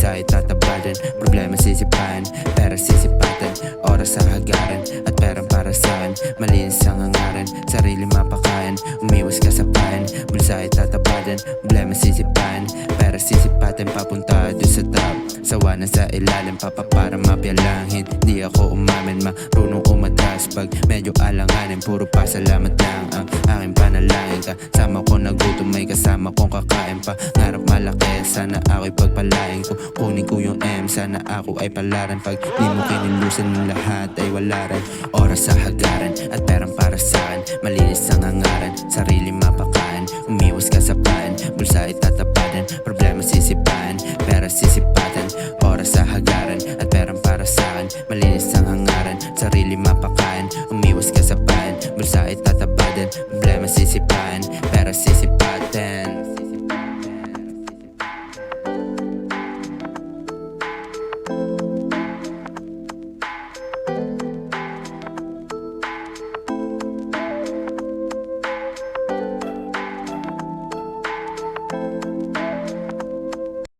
bulsa ay tatabadan, problema sisipahan, pera sisipatan, oras sa hagaran, at perang para saan. Malinis ang hangaran, sarili mapakain, umiwas ka sa pahan, bulsa ay tatabadan, problema sisipahan, pera sisipatan, papunta doon sa top. Sawa na sa ilalim, para mapya lang. Hindi ako umamin, marunong umatras pag medyo alanganin, puro pasalamat lang ang aking panalangin. Kasama ko nagutom, may kasama kong kakain pa. Ngarap malaki, sana ako'y pagpalain ko. Kunin ko yung M, sana ako ay palaran. Pag di mo kinilusan ng lahat ay wala rin. Oras sa hagaran at perang para saan. Malinis ang hangaran, sarili mapakain, umiwas ka sa paan, bulsa ay tatapadan, problema sisipahan, pera sisipatan, oras sa hagaran at perang para saan. Malinis ang hangaran, sarili mapakain, umiwas ka sa paan, bulsa ay tatapadan, problema sisipahan, pera sisipatan.